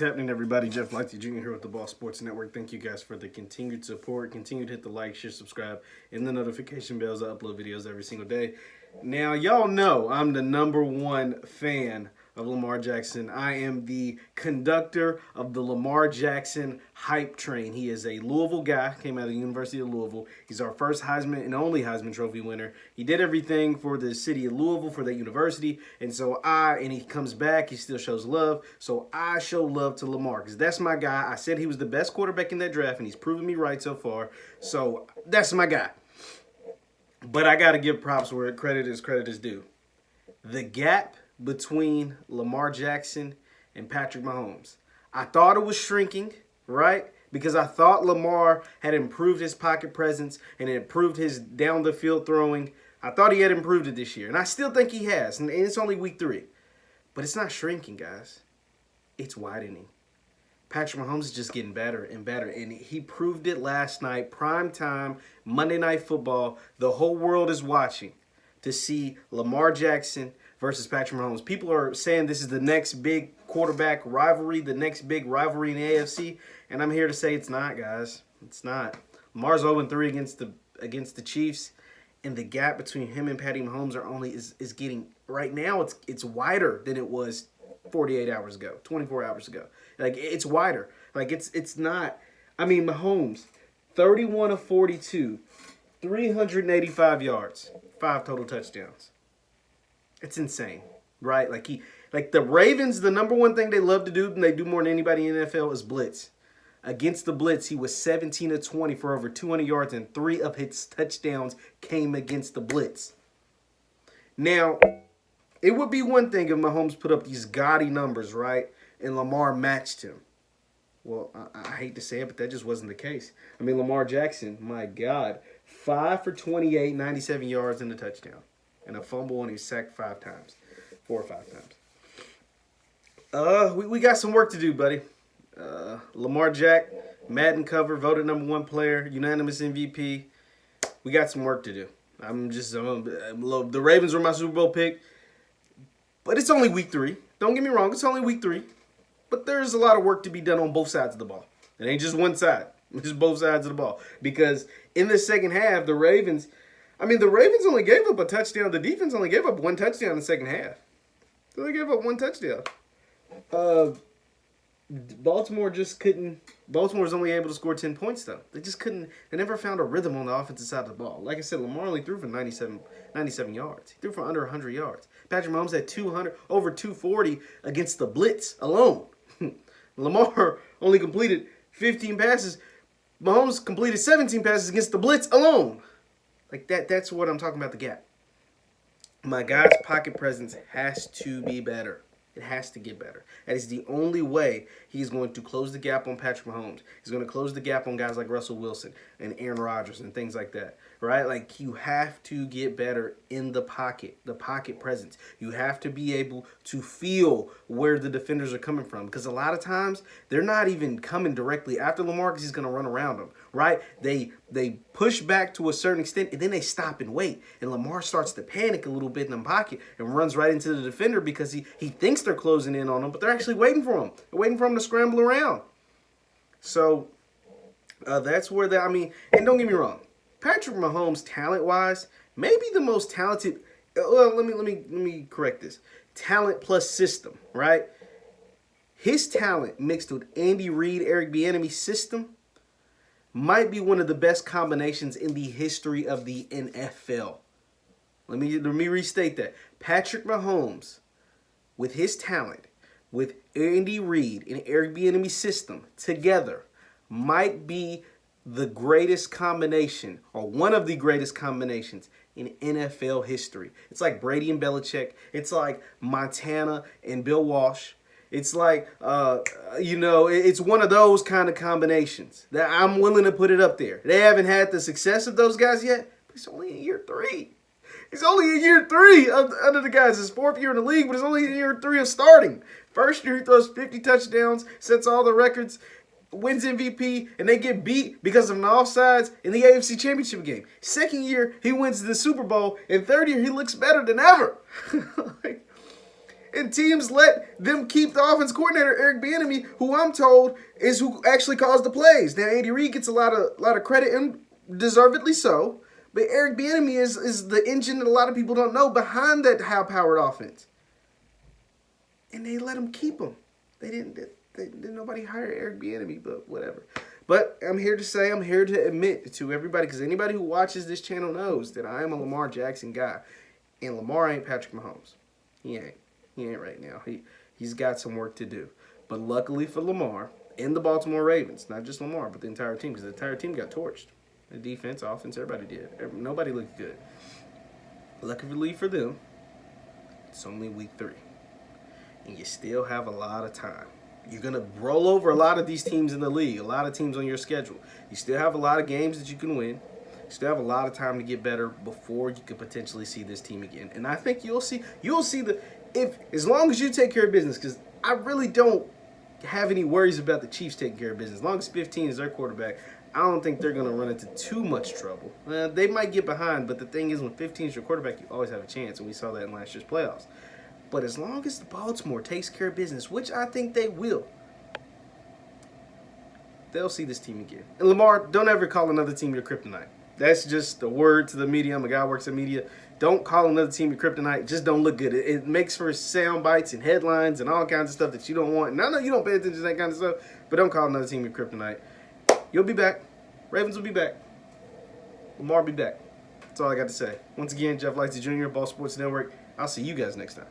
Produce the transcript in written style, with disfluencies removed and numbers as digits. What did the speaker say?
What's happening, everybody? Jeff Lightsy Jr. here with the Ball Sports Network. Thank you guys for the continued support. Continue to hit the like, share, subscribe, and the notification bells. I upload videos every single day. Now, y'all know I'm the #1 fan of Lamar Jackson. I am the conductor of the Lamar Jackson hype train. He is a Louisville guy, came out of the University of Louisville. He's our first Heisman and only Heisman Trophy winner. He did everything for the city of Louisville, for that university. And he comes back, he still shows love. So I show love to Lamar because that's my guy. I said he was the best quarterback in that draft, and he's proven me right so far. So that's my guy. But I got to give props where credit is due. The gap between Lamar Jackson and Patrick Mahomes. I thought it was shrinking, right? Because I thought Lamar had improved his pocket presence and improved his down the field throwing. I thought he had improved it this year, and I still think he has, and it's only week 3. But it's not shrinking, guys. It's widening. Patrick Mahomes is just getting better and better, and he proved it last night, prime time, Monday Night Football. The whole world is watching to see Lamar Jackson versus Patrick Mahomes. People are saying this is the next big quarterback rivalry, the next big rivalry in the AFC, and I'm here to say it's not, guys. It's not. Lamar's 0-3 against the Chiefs, and the gap between him and Patty Mahomes is getting, right now it's wider than it was 48 hours ago, 24 hours ago. Like, it's wider. Like, it's not. I mean, Mahomes, 31 of 42, 385 yards, 5 total touchdowns. It's insane, right? Like the Ravens, the #1 thing they love to do, and they do more than anybody in the NFL, is blitz. Against the blitz, he was 17 of 20 for over 200 yards, and 3 of his touchdowns came against the blitz. Now, it would be one thing if Mahomes put up these gaudy numbers, right, and Lamar matched him. Well, I hate to say it, but that just wasn't the case. I mean, Lamar Jackson, my God, 5 for 28, 97 yards and a touchdown. And a fumble, and he sacked 4 or 5 times. We got some work to do, buddy. Lamar Jack, Madden cover, voted #1 player, unanimous MVP. We got some work to do. The Ravens were my Super Bowl pick, but it's only week 3. Don't get me wrong, it's only week 3. But there's a lot of work to be done on both sides of the ball. It ain't just one side. It's just both sides of the ball. Because in the second half, the Ravens only gave up a touchdown. The defense only gave up 1 touchdown in the second half. So they gave up 1 touchdown. Baltimore just couldn't. Baltimore's only able to score 10 points, though. They just couldn't. They never found a rhythm on the offensive side of the ball. Like I said, Lamar only threw for 97 yards. He threw for under 100 yards. Patrick Mahomes had over 240 against the blitz alone. Lamar only completed 15 passes. Mahomes completed 17 passes against the blitz alone. Like that's what I'm talking about, the gap. My guy's pocket presence has to be better. It has to get better. That is the only way he's going to close the gap on Patrick Mahomes. He's going to close the gap on guys like Russell Wilson and Aaron Rodgers and things like that, right? Like, you have to get better in the pocket presence. You have to be able to feel where the defenders are coming from, because a lot of times they're not even coming directly after Lamar because he's going to run around them, right? They push back to a certain extent, and then they stop and wait. And Lamar starts to panic a little bit in the pocket and runs right into the defender because he thinks they're closing in on him, but they're actually waiting for him. They're waiting for him to scramble around. So that's where and don't get me wrong, Patrick Mahomes, talent-wise, maybe the most talented. Well, let me correct this. Talent plus system, right? His talent mixed with Andy Reid, Eric Bieniemy's system might be one of the best combinations in the history of the NFL. Let me restate that. Patrick Mahomes, with his talent, with Andy Reid and Eric Bieniemy's system together, might be the greatest combination, or one of the greatest combinations in NFL history. It's like Brady and Belichick. It's like Montana and Bill Walsh. It's like, it's one of those kind of combinations that I'm willing to put it up there. They haven't had the success of those guys yet, but it's only in year 3. He's only in year 3 under the guys. His 4th year in the league, but it's only in year 3 of starting. First year, he throws 50 touchdowns, sets all the records, wins MVP, and they get beat because of an offsides in the AFC Championship game. Second year, he wins the Super Bowl, and third year, he looks better than ever. And teams let them keep the offense coordinator, Eric Bieniemy, who I'm told is who actually calls the plays. Now, Andy Reid gets a lot of credit, and deservedly so. But Eric Bieniemy is the engine that a lot of people don't know behind that high-powered offense. And they let him keep him. They didn't nobody hire Eric Bieniemy, but whatever. But I'm here to admit to everybody, because anybody who watches this channel knows that I am a Lamar Jackson guy. And Lamar ain't Patrick Mahomes. He ain't. He ain't right now. He's got some work to do. But luckily for Lamar and the Baltimore Ravens, not just Lamar, but the entire team, because the entire team got torched. The defense, offense, everybody did. Nobody looked good. Luckily for them, it's only week 3. And you still have a lot of time. You're going to roll over a lot of these teams in the league, a lot of teams on your schedule. You still have a lot of games that you can win. You still have a lot of time to get better before you could potentially see this team again. And I think you'll see as long as you take care of business, because I really don't have any worries about the Chiefs taking care of business. As long as 15 is their quarterback, I don't think they're going to run into too much trouble. They might get behind, but the thing is, when 15 is your quarterback, you always have a chance, and we saw that in last year's playoffs. But as long as the Baltimore takes care of business, which I think they will, they'll see this team again. And Lamar, don't ever call another team your kryptonite. That's just a word to the media. I'm a guy who works in media. Don't call another team your kryptonite. Just don't look good. It makes for sound bites and headlines and all kinds of stuff that you don't want. And I know you don't pay attention to that kind of stuff, but don't call another team your kryptonite. You'll be back. Ravens will be back. Lamar will be back. That's all I got to say. Once again, Jeff Lightsy Jr., Ball Sports Network. I'll see you guys next time.